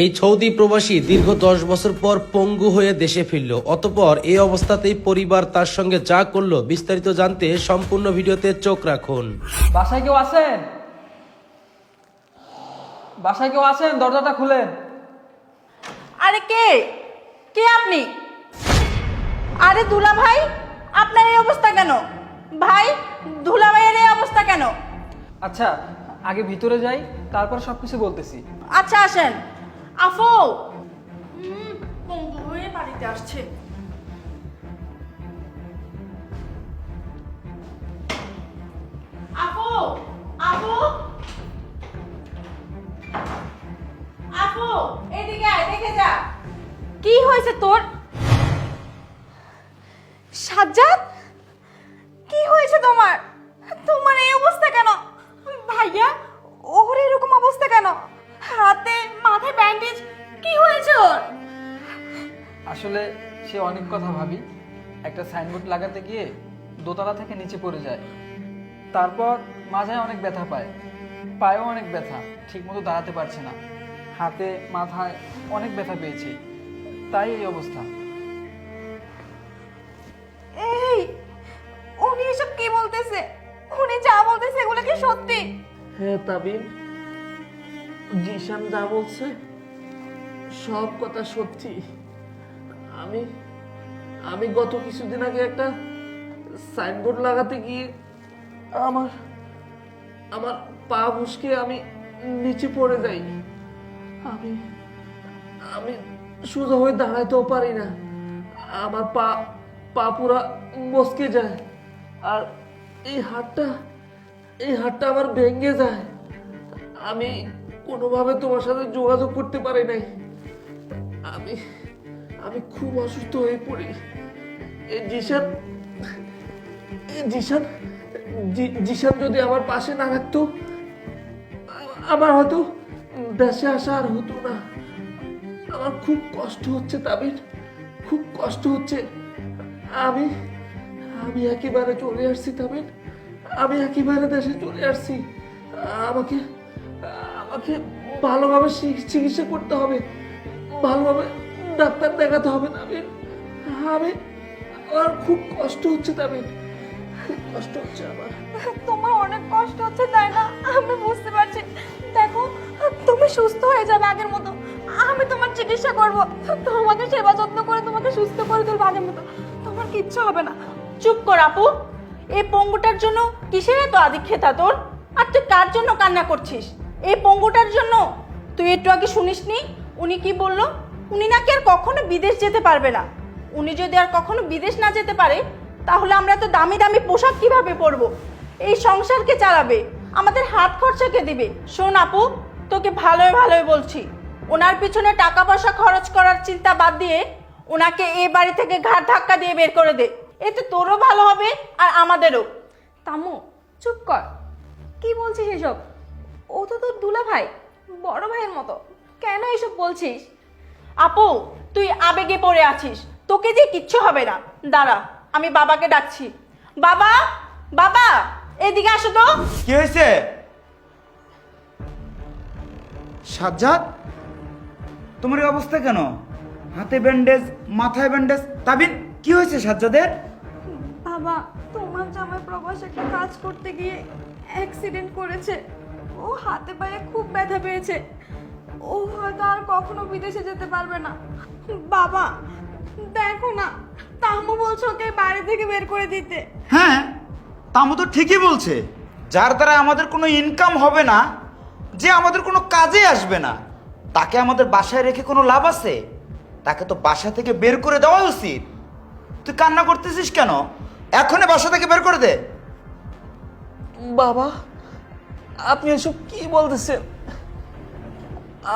এই সৌদি প্রবাসী দীর্ঘ 10 বছর পর পঙ্গু হয়ে দেশে ফিরল। অতঃপর এই অবস্থাতেই পরিবার তার সঙ্গে যা করলো বিস্তারিত জানতে সম্পূর্ণ ভিডিওতে চোখ রাখুন। বাসায় কেউ আছেন? বাসায় কেউ আছেন? দরজাটা খুলেন। আরে কে কে আপনি? আরে দুলা ভাই, আপনার এই অবস্থা কেন? ভাই, দুলা ভাইয়ের এই অবস্থা কেন? আচ্ছা, আগে ভিতরে যাই, তারপর সবকিছু বলতেছি। আচ্ছা আসেন। আফু বন্ধু হয়ে বাড়িতে আসছে। আপু আপু আপু এদিকে আয়, দেখে যা। কি হয়েছে তোর? সাজ্জাদ, কি হয়েছে তোমার? তোমার এই অবস্থা কেন? ভাইয়া, ওর এরকম অবস্থা কেন? হাতে মাথায় ব্যান্ডেজ, কি হয়েছে ওর? আসলে সে অনেক কথা ভাবি। একটা সাইনবোর্ড লাগাতে গিয়ে দোতলা থেকে নিচে পড়ে যায়। তারপর মাথায় অনেক ব্যথা পায়, পায়েও অনেক ব্যথা, ঠিকমতো দাঁড়াতে পারছে না। হাতে মাথায় অনেক ব্যথা পেয়েছে, তাই এই অবস্থা। এই, উনি এসব কি বলতেছে? উনি যা বলতেছে এগুলো কি সত্যি? হ্যাঁ তাবিন, জিশান যা বলছে সব কথা সত্যি। আমি আমি গত কিছুদিন আগে একটা সাইনবোর্ড লাগাতে গিয়ে আমার আমার পা মুচকে আমি নিচে পড়ে যাই। আমি আমি সোজা হয়ে দাঁড়াইতেও পারি না। আমার পা পা পুরা মচকে যায়, আর এই হাতটা আমার ভেঙে যায়। আমি কোনোভাবে তোমার সাথে যোগাযোগ করতে পারি নাই। আমি আমি খুব অসুস্থ হয়ে পড়ি। এই জিশান জিশান জিশান যদি আমার পাশে না রাখতো, আমার হয়তো দেশে আসা আর হতো না। আমার খুব কষ্ট হচ্ছে তাবিন, খুব কষ্ট হচ্ছে। আমি আমি একেবারে চলে আসছি তাবিন, আমি একেবারে দেশে চলে আসছি। আমাকে আমাকে ভালোভাবে চিকিৎসা করতে হবে, ভালোভাবে ডাক্তার দেখাতে হবে তাবিন। আমি আমার খুব কষ্ট হচ্ছে তাবিন, খুব কষ্ট হচ্ছে আমার। তোমার অনেক কষ্ট হচ্ছে তাই না? আমি বুঝতে পারছি। দেখো, তুমি সুস্থ হয়ে যাবে আগের মতো। আমি তোমার চিকিৎসা করব, তোমাকে সেবা যত্ন করে তোমাকে সুস্থ করে তুলবো আগের মতো। তোমার কিচ্ছু হবে না। চুপ কর আপু। এই পঙ্গুটার জন্য কিসের এত আদিক্ষেতা তোর? আর তুই কার জন্য কান্না করছিস? এই পঙ্গুটার জন্য? তুই একটু আগে শুনিসনি উনি কি বললো? উনি নাকি আর কখনো বিদেশ যেতে পারবে না। উনি যদি আর কখনো বিদেশ না যেতে পারে, তাহলে আমরা তো দামি দামি পোশাক কিভাবে পরবো? এই সংসারকে চালাবে, আমাদের হাত খরচাকে দিবে। শোন আপু, তোকে ভালোই ভালোই বলছি, ওনার পিছনে টাকা পয়সা খরচ করার চিন্তা বাদ দিয়ে ওনাকে এই বাড়ি থেকে ঘাট ধাক্কা দিয়ে বের করে দে। এতে তোরও ভালো হবে আর আমাদেরও। তামু, চুপ কর। কি বলছিস এসব? ও তো তোর দুলা ভাই, বড় ভাইয়ের মতো। কেন এসব বলছিস? আপু, তুই আবেগে পড়ে আছিস, তোকে দিয়ে কিচ্ছু হবে না। দাঁড়া, আমি বাবাকে ডাকছি। বাবা, বাবা, এদিকে আসো তো। কি হয়েছে সাজ্জাদ? তোমার এই অবস্থা কেন? হাতে ব্যান্ডেজ, মাথায় ব্যান্ডেজ। তাবিন, কি হয়েছে সাজ্জাদের? বাবা, তোমার জামাই প্রবাসে একটা কাজ করতে গিয়ে অ্যাক্সিডেন্ট করেছে। ও হাতে পায়ে খুব ব্যথা পেয়েছে। ও হয়তো আর কখনো বিদেশে যেতে পারবে না। বাবা, দেখো না, তাহমু বলছে ওকে বাড়ি থেকে বের করে দিতে। হ্যাঁ, তামু তো ঠিকই বলছে। যার দ্বারা আমাদের কোনো ইনকাম হবে না, যে আমাদের কোনো কাজে আসবে না, তাকে আমাদের বাসায় রেখে কোনো লাভ আছে? তাকে তো বাসা থেকে বের করে দেওয়া উচিত। তুই কান্না করতেছিস কেন? এখনই বাসা থেকে বের করে দে। বাবা, আপনি এসব কি বলতেছেন?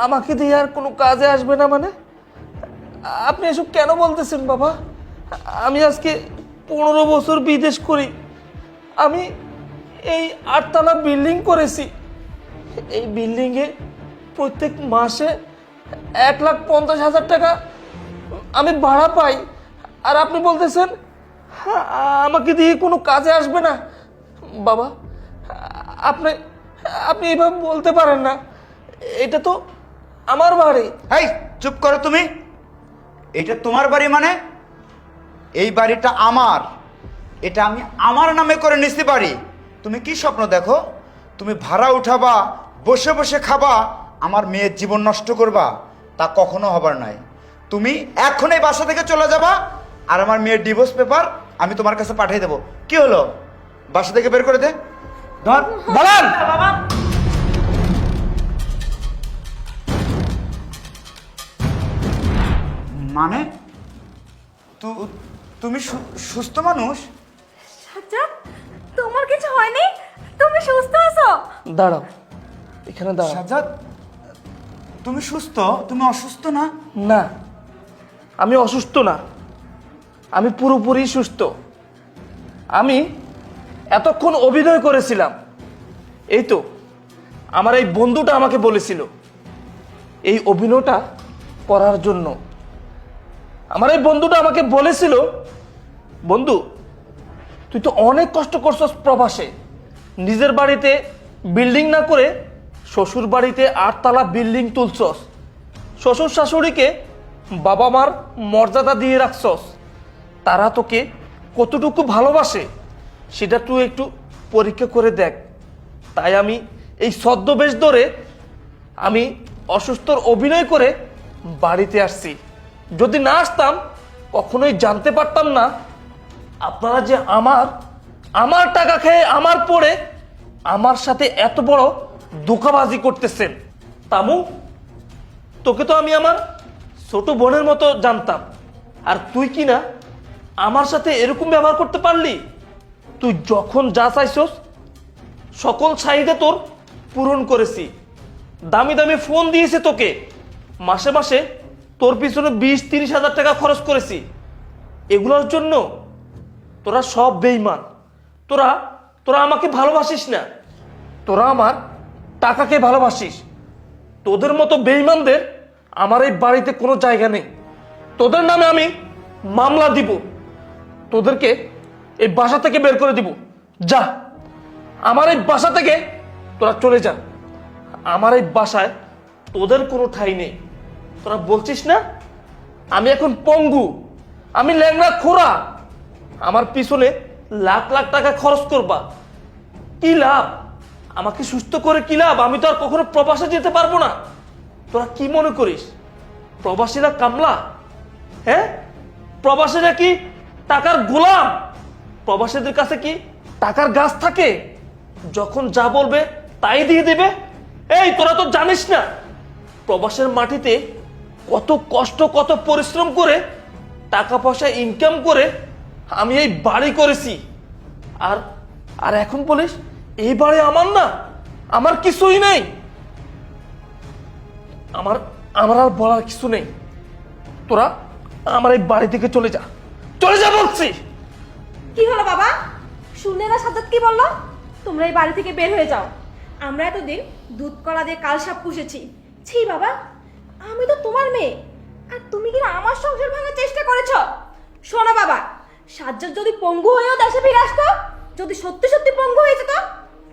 আমাকে দিয়ে আর কোনো কাজে আসবে না মানে? আপনি এসব কেন বলতেছেন বাবা? আমি আজকে 15 বছর বিদেশ করি। আমি এই 8তলা বিল্ডিং করেছি। এই বিল্ডিংয়ে প্রত্যেক মাসে 1,50,000 টাকা আমি ভাড়া পাই। আর আপনি বলতেছেন আমাকে দিয়ে কোনো কাজে আসবে না? বাবা, আপনি আপনি এভাবে বলতে পারেন না। এটা তো আমার বাড়ি। এই চুপ করো তুমি। এটা তোমার বাড়ি মানে? এই বাড়িটা আমার, এটা আমি আমার নামে করে নিছি বাড়ি। তুমি কি স্বপ্ন দেখো? তুমি ভাড়া উঠাবা, বসে বসে খাবা, আমার মেয়ের জীবন নষ্ট করবা? তা কখনো হবার নাই। তুমি এখন এই বাসা থেকে চলে যাবা, আর আমার মেয়ের ডিভোর্স পেপার আমি তোমার কাছে পাঠিয়ে দেবো। কি হলো, বাসা থেকে বের করে দে। ধর দাঁড়ান। মানে তুমি সুস্থ মানুষ? সাজ্জাদ, তোমার কিছু হয়নি? তুমি সুস্থ আছো? দাঁড়াও, এখানে দাঁড়াও। সাজ্জাদ, তুমি সুস্থ? তুমি অসুস্থ না? না, আমি অসুস্থ না, আমি পুরোপুরি সুস্থ। আমি এতক্ষণ অভিনয় করেছিলাম। এই তো আমার এই বন্ধুটা আমাকে বলেছিল এই অভিনয়টা করার জন্য। আমার এই বন্ধুটা আমাকে বলেছিল, বন্ধু তুই তো অনেক কষ্ট করছস প্রবাসে, নিজের বাড়িতে বিল্ডিং না করে শ্বশুর বাড়িতে 8 তলা বিল্ডিং তুলছস, শ্বশুর শাশুড়িকে বাবা মার মর্যাদা দিয়ে রাখছস, তারা তোকে কতটুকু ভালোবাসে সেটা তুই একটু পরীক্ষা করে দেখ। তাই আমি এই ছদ্মবেশ ধরে আমি অসুস্থর অভিনয় করে বাড়িতে আসছি। যদি না আসতাম কখনোই জানতে পারতাম না আপনারা যে আমার টাকা খেয়ে আমার পড়ে আমার সাথে এত বড় ধোঁকাবাজি করতেছেন। তামু, তোকে তো আমি আমার ছোট বোনের মতো জানতাম, আর তুই কি না আমার সাথে এরকম ব্যবহার করতে পারলি? তুই যখন যা চাইছস সকল চাহিদা তোর পূরণ করেছি, দামি দামি ফোন দিয়েছে তোকে, মাসে মাসে তোর পিছনে 20-30 হাজার টাকা খরচ করেছি। এগুলোর জন্য তোরা সব বেঈমান। তোরা তোরা আমাকে ভালোবাসিস না, তোরা আমার টাকাকে ভালোবাসিস। তোদের মতো বেঈমানদের আমার এই বাড়িতে কোনো জায়গা নেই। তোদের নামে আমি মামলা দিব, তোদেরকে এই বাসা থেকে বের করে দিব। যা, আমার এই বাসা থেকে তোরা চলে যা। আমার এই বাসায় তোদের কোনো ঠাঁই নেই। তোরা বলছিস না আমি এখন পঙ্গু, আমি ল্যাংড়া খোড়া, আমার পিছনে লাখ লাখ টাকা খরচ করবা, কি লাভ? আমাকে সুস্থ করে কি লাভ? আমি তো আর কখনো প্রবাসে যেতে পারবো না। তোরা কি মনে করিস প্রবাসীরা কামলা? হ্যাঁ, প্রবাসীরা কি টাকার গোলাম? প্রবাসীদের কাছে কি টাকার গাছ থাকে? যখন যা বলবে তাই দিয়ে দেবে? এই তোরা তো জানিস না প্রবাসের মাটিতে কত কষ্ট, কত পরিশ্রম করে টাকা পয়সা ইনকাম করে আমি এই বাড়ি করেছি। আর আর এখন বলিস এই বাড়ি আমার না, আমার কিছুই নেই। আমার আমার আর বলার কিছু নেই। তোরা আমার এই বাড়ি থেকে চলে যা, চলে যা বলছি। কি হলো বাবা, শুনলে না সাজ্জাদ কি বললো? তোমরা এই বাড়ি থেকে বের হয়ে যাও। আমরা এতদিন দুধ কলা দিয়ে কালসাপ পুষেছি। ছি বাবা, আমি তো তোমার মেয়ে, আর তুমি কি আমার সংসার ভাঙার চেষ্টা করেছো? শোনো বাবা, সাজ্জাদ যদি পঙ্গু হয়েও দেশে ফিরে আসতো, যদি সত্যি সত্যি পঙ্গু হয়ে যেত,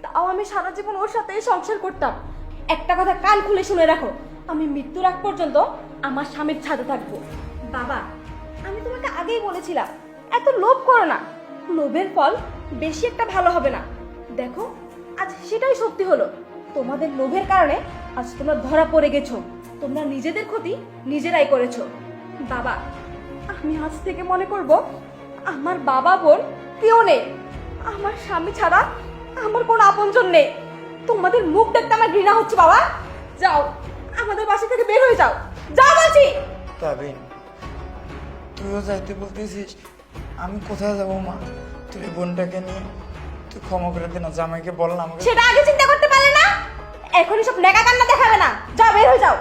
তাও আমি সারা জীবন ওর সাথে সংসার করতাম। একটা কথা কান খুলে শুনে রাখো, আমি মৃত্যুর আগ পর্যন্ত আমার স্বামীর ছাদে থাকবো। বাবা, আমি তোমাকে আগেই বলেছিলাম এত লোভ করো না, লোভের ফল বেশি একটা ভালো হবে না। দেখো আজ সেটাই সত্যি হলো। তোমাদের লোভের কারণে আজ তোমরা ধরা পড়ে গেছো। তোমরা নিজেদের ক্ষতি নিজেরাই করেছো। বাবা, আমি আজ থেকে মনে করব আমার বাবা বোন কেউ নেই, আমার স্বামী ছাড়া আমার কোনো আপনজন নেই। তোমাদের মুখ দেখতে আমার ঘৃণা হচ্ছে। বাবা যাও, আমাদের বাসা থেকে বের হয়ে যাও, যাও বলছি। তাবিন, তুইও যাইতে বলতেছিস? আমি কোথায় যাবো মা? তুই বোনটাকে নিয়ে তুই ক্ষমা করে দে না, জামাইকে বল না আমাকে। সেটা আগে চিন্তা করতে পারলে না? এখনই সব নেকা কান্না দেখাবে না, যাও বের হয়ে যাও।